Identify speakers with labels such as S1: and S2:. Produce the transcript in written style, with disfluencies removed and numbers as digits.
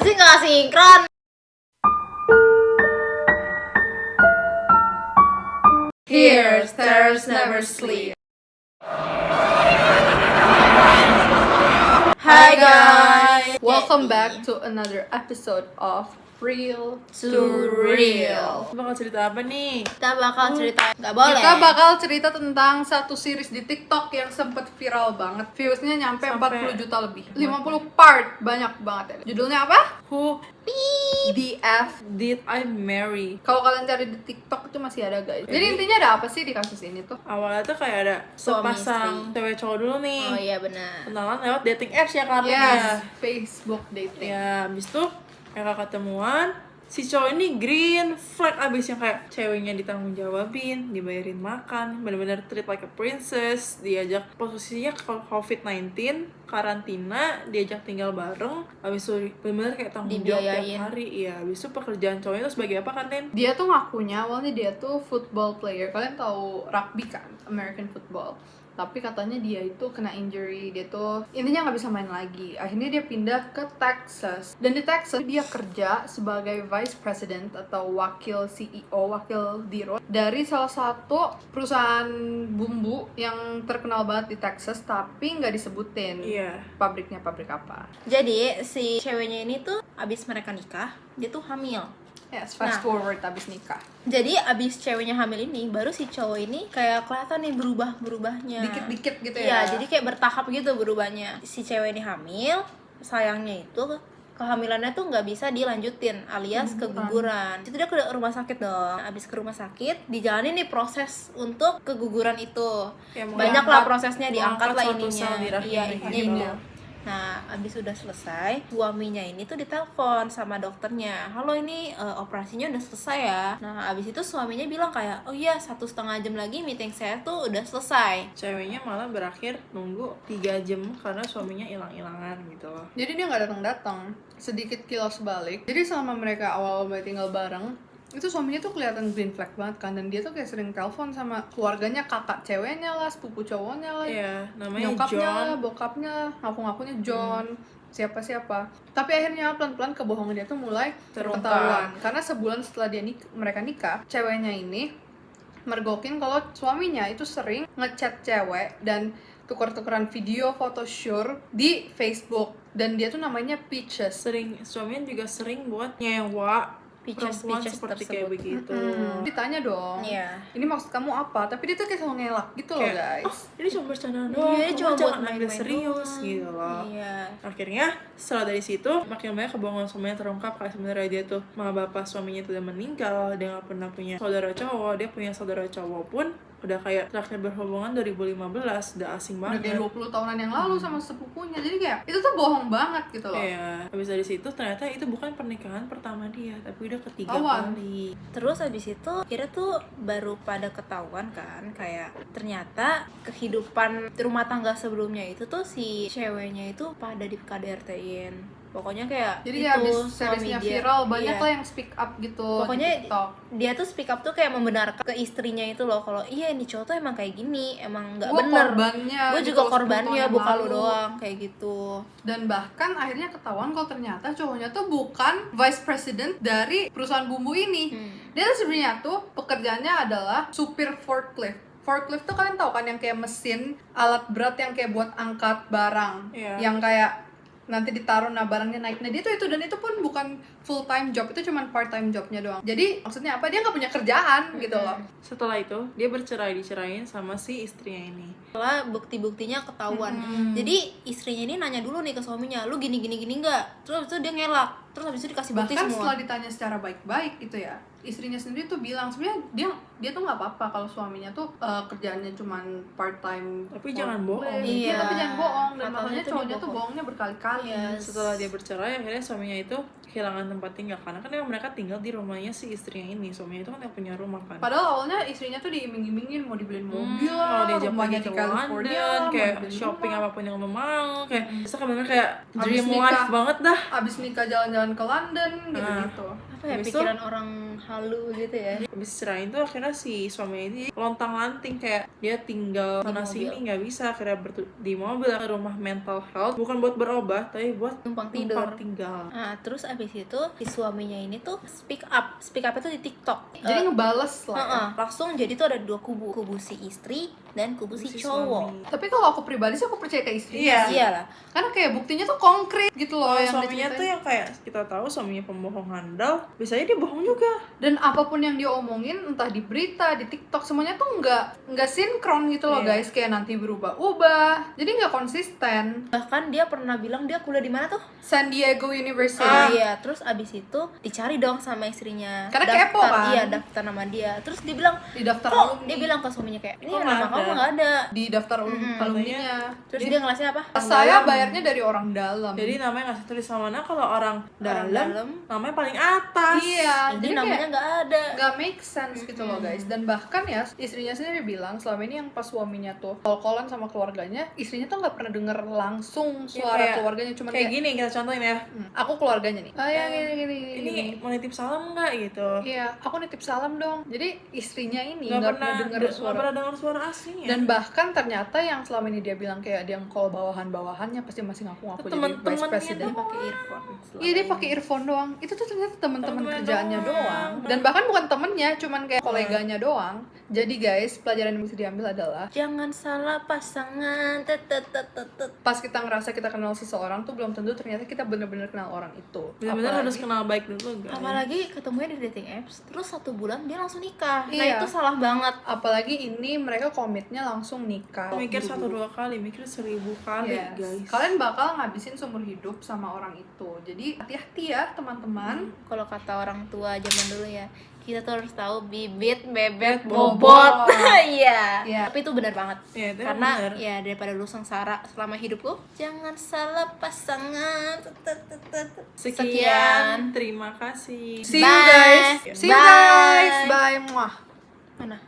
S1: sih nggak sinkron?
S2: Here, stars never sleep.
S1: Hi guys,
S2: Welcome back to another episode of Real
S1: Surreal.
S3: Bakal cerita apa nih?
S1: Kita bakal cerita, nggak boleh.
S2: Kita bakal cerita tentang satu series di TikTok yang sempat viral banget. Viewsnya nyampe
S3: Sampai
S2: 40 juta lebih. 50 part, banyak banget ya. Judulnya apa?
S3: Who
S2: DF.
S3: did I marry?
S2: Kalau kalian cari di TikTok itu masih ada guys. Jadi intinya ada apa sih di kasus ini tuh?
S3: Awalnya tuh kayak ada
S1: Suami
S3: sepasang cewek cowok dulu nih.
S1: Oh iya benar.
S3: Kenalan lewat dating apps ya karena
S2: Yes, Facebook dating.
S3: ya habis itu mereka ketemuan, si cowok ini green flag abis yang kayak ceweknya ditanggung jawabin, dibayarin makan, bener-bener treat like a princess, diajak posisinya ke COVID-19, karantina, diajak tinggal bareng, abis itu bener-bener kayak tanggung jawab
S1: Dibiayain.
S3: tiap hari. Iya, abis itu pekerjaan cowoknya itu sebagai apa kan, Tin?
S2: Dia tuh ngakunya awalnya dia tuh football player. Kalian tahu rugby kan? American football. Tapi katanya dia itu kena injury, dia tuh intinya nggak bisa main lagi. Akhirnya dia pindah ke Texas. Dan di Texas dia kerja sebagai vice president atau wakil CEO, wakil diro dari salah satu perusahaan bumbu yang terkenal banget di Texas, tapi nggak disebutin
S3: Iya.
S2: pabriknya pabrik apa.
S1: Jadi si ceweknya ini tuh abis mereka nikah, dia tuh hamil.
S2: Yes, fast forward abis nikah.
S1: Jadi abis ceweknya hamil ini, baru si cowok ini kayak kelihatan nih berubahnya.
S2: Dikit-dikit gitu
S1: Iya,
S2: ya.
S1: jadi kayak bertahap gitu berubahnya. Si cewek ini hamil, sayangnya itu kehamilannya tuh nggak bisa dilanjutin alias keguguran. Itu dia ke rumah sakit dong. Abis ke rumah sakit, dijalanin nih proses untuk keguguran itu.
S3: Ya, mau
S1: Banyak
S3: angkat-
S1: lah prosesnya,
S3: mau
S1: diangkat
S3: angkat
S1: lah
S3: suatu
S1: ininya.
S3: sel di rahimnya
S1: Iya,
S3: gitu.
S1: ininya itu. Nah, abis udah selesai, suaminya ini tuh ditelepon sama dokternya. Halo, ini operasinya udah selesai ya. Nah, abis itu suaminya bilang kayak, oh iya 1,5 jam lagi meeting saya tuh udah selesai.
S3: Ceweknya malah berakhir nunggu 3 jam karena suaminya hilang-hilangan gitu loh.
S2: Jadi dia nggak datang-datang. Sedikit kilas balik. Jadi selama mereka awal-awal tinggal bareng, itu suaminya tuh kelihatan green flag banget kan. Dan dia tuh kayak sering telepon sama keluarganya, kakak ceweknya lah, sepupu cowoknya lah,
S3: Iya, namanya
S2: nyokapnya
S3: John.
S2: lah, bokapnya, ngaku-ngakunya John, siapa-siapa. Tapi akhirnya pelan-pelan kebohongan dia tuh mulai
S3: Terungkap.
S2: ketahuan. Karena sebulan setelah mereka nikah, ceweknya ini mergokin kalau suaminya itu sering ngechat cewek dan tukar-tukaran video foto syur di Facebook. Dan dia tuh namanya Peaches.
S3: Suaminya juga sering buat nyewa perempuan
S1: Peaches
S3: seperti
S1: tersebut.
S3: kayak begitu.
S2: Ditanya dong,
S1: Iya.
S2: ini maksud kamu apa? Tapi dia tuh kayak selalu ngelak gitu loh
S3: Kayak,
S2: guys.
S3: Ini cuma bercanda doang,
S1: Iya,
S3: kamu
S1: cuma buat
S3: jangan ambil
S1: main-main
S3: serius
S1: doang.
S3: gitu loh.
S1: Iya.
S3: Akhirnya setelah dari situ makin banyak kebohongan suaminya terungkap. Kayak sebenarnya dia tuh mama bapak suaminya tuh udah meninggal, dia nggak pernah punya saudara cowok. Dia punya saudara cowok pun udah kayak terakhir berhubungan 2015, udah asing
S2: Udah
S3: banget.
S2: kayak 20 tahunan yang lalu sama sepupunya. Jadi kayak itu tuh bohong banget gitu loh.
S3: Iya, habis dari situ ternyata itu bukan pernikahan pertama dia, tapi udah ketiga
S2: Awan.
S3: kali.
S1: Terus abis itu kira tuh baru pada ketahuan kan, kayak ternyata kehidupan rumah tangga sebelumnya itu tuh si ceweknya itu pada di KDRT-in. Pokoknya kayak
S2: Jadi
S1: itu
S2: ya abis
S1: suami
S2: seriesnya
S1: dia.
S2: viral, banyak
S1: Iya.
S2: lah yang speak up gitu
S1: Pokoknya
S2: di TikTok.
S1: dia tuh speak up tuh kayak membenarkan ke istrinya itu loh, kalau iya ini cowok tuh emang kayak gini, emang nggak
S2: Gua
S1: bener.
S2: korbannya
S1: Gue
S2: gitu
S1: juga
S2: loh, 10
S1: korbannya,
S2: tahun yang
S1: bukan lu
S2: lalu.
S1: doang kayak gitu.
S2: Dan bahkan akhirnya ketahuan kalau ternyata cowoknya tuh bukan vice president dari perusahaan bumbu ini. Dia tuh sebenarnya tuh pekerjaannya adalah supir forklift. Forklift tuh kalian tahu kan yang kayak mesin alat berat yang kayak buat angkat barang,
S3: Iya.
S2: yang kayak nanti ditaruh nah barangnya naik. Nah dia tuh itu, dan itu pun bukan full time job, itu cuman part time jobnya doang. Jadi maksudnya apa, dia nggak punya kerjaan gitu loh.
S3: Setelah itu dia dicerain sama si istrinya ini.
S1: Setelah bukti-buktinya ketahuan, jadi istrinya ini nanya dulu nih ke suaminya, lu gini nggak? Terus habis itu dia ngelak, terus habis itu dikasih bukti
S2: Bahkan
S1: semua.
S2: setelah ditanya secara baik-baik gitu ya, istrinya sendiri tuh bilang sebenarnya dia tuh nggak apa-apa kalau suaminya tuh kerjaannya cuman part time.
S3: Tapi jangan bohong.
S2: Iya, tapi jangan bohong. Dan
S1: Katanya
S2: makanya
S1: tuh
S2: cowoknya
S1: dia
S2: tuh
S1: bohong.
S2: bohongnya berkali-kali.
S1: Yes.
S3: Setelah dia bercerai akhirnya suaminya itu kehilangan tempat tinggal karena kan emang mereka tinggal di rumahnya si istrinya ini. Suaminya itu kan yang punya rumah kan.
S2: Padahal awalnya istrinya tuh diiming-imingin mau dibeliin mobil
S3: Mau
S2: lah,
S3: diajak
S2: rumahnya
S3: pergi
S2: di
S3: ke
S2: California,
S3: London,
S2: mau
S3: kayak
S2: dibeliin
S3: shopping
S2: rumah.
S3: apapun yang lo mau, kayak bisa kan bener kayak
S2: Abis
S3: dream
S2: nikah.
S3: life banget dah.
S2: Abis nikah jalan-jalan ke London gitu-gitu.
S1: apa ya,
S3: Habis itu-
S1: pikiran orang halu gitu ya.
S3: Habis ceraiin tuh akhirnya si suaminya ini lontang-lanting, kayak dia tinggal sana
S1: mobil.
S3: sini nggak bisa, akhirnya di mobil ke rumah mental health, bukan buat berobat tapi buat
S1: Numpang
S3: tinggal.
S1: Nah, terus abis itu si suaminya ini tuh speak up itu di TikTok.
S2: Jadi ngebales lah ya.
S1: Langsung jadi tuh ada dua kubu si istri dan kubu si cowok.
S3: suami.
S2: Tapi kalau aku pribadi sih aku percaya ke istrinya
S3: Iya.
S2: sih.
S1: Iyalah.
S2: Karena kayak buktinya tuh konkret gitu loh
S3: Kalau
S2: yang
S3: suaminya tuh
S2: diceritain.
S3: yang kayak kita tahu suaminya pembohong handal, biasanya dia bohong juga.
S2: Dan apapun yang dia omongin entah di berita, di TikTok semuanya tuh nggak sinkron gitu loh
S3: Iya.
S2: guys, kayak nanti berubah-ubah. Jadi nggak konsisten.
S1: Bahkan dia pernah bilang dia kuliah di mana tuh?
S2: San Diego University.
S1: Iya, terus abis itu dicari dong sama istrinya.
S2: Karena
S1: Daftar,
S2: kepo kan?
S1: Iya, daftar nama dia. Terus dia bilang,
S2: Di daftar
S1: kok?
S2: alumni.
S1: Dia bilang ke suaminya kayak, ini
S3: Kok
S1: nama
S3: nggak
S1: kamu
S3: ada?
S1: nggak ada.
S2: Di daftar alumninya.
S1: Terus dia ngelasnya apa?
S2: Saya bayarnya dari orang dalam.
S3: Jadi namanya nggak tulis sama mana, kalau orang dalam,
S1: dalam.
S3: namanya paling atas.
S2: Iya,
S1: Jadi
S2: jadi
S1: namanya
S2: kayak
S1: nggak ada.
S2: nggak make sense gitu loh guys. Dan bahkan ya istrinya sendiri bilang selama ini yang pas suaminya tuh call-callan sama keluarganya, istrinya tuh nggak pernah denger langsung
S3: Ya,
S2: suara
S3: kayak-
S2: keluarganya, cuman
S3: kayak
S2: kayak
S3: gini kita contohin ya.
S2: Aku keluarganya nih. Ah ya gini.
S3: Ini mau nitip salam nggak gitu?
S2: Iya, aku nitip salam dong. Jadi istrinya ini
S3: Nggak
S2: nggak
S3: pernah
S2: pernah denger
S3: nggak
S2: suara.
S3: pernah dengar suara aslinya.
S2: Dan bahkan ternyata yang selama ini dia bilang kayak dia call bawahan-bawahannya pasti masih ngaku-ngaku jadi vice
S3: temen-temennya
S2: president.
S1: Dia pakai earphone.
S2: Iya dia pakai earphone doang. Itu tuh ternyata teman-teman
S3: Temen
S2: kerjaannya
S3: doang.
S2: doang. Dan bahkan bukan temennya, cuman kayak koleganya doang. Jadi guys, pelajaran yang bisa diambil adalah
S1: Jangan salah pasangan.
S2: pas kita ngerasa kita kenal seseorang tuh belum tentu ternyata kita bener-bener kenal orang itu.
S3: benar-benar harus
S2: Apalagi-
S3: kenal baik dulu guys.
S1: Apalagi ketemunya di dating apps, terus 1 bulan dia langsung nikah. Nah
S2: Iya.
S1: itu salah banget.
S2: Apalagi ini mereka komitnya langsung nikah.
S3: mikir
S2: Buru-buru.
S3: 1-2 kali, mikir 1000 kali
S2: Yes.
S3: guys.
S2: Kalian bakal ngabisin seumur hidup sama orang itu. Jadi hati-hati ya teman-teman.
S1: Kalau kata orang tua zaman dulu ya, kita tuh harus tahu bibit bebet
S2: Bobot.
S1: bobot. Iya.
S2: Iya.
S1: Tapi itu benar banget.
S3: Iya, itu
S1: Karena
S3: benar.
S1: ya daripada lu sengsara selama hidupku, jangan salah pasangan.
S3: Sekian, terima kasih.
S2: See you
S1: Bye.
S2: guys. See you
S1: Bye.
S2: guys. Bye. Muah.
S1: Mana?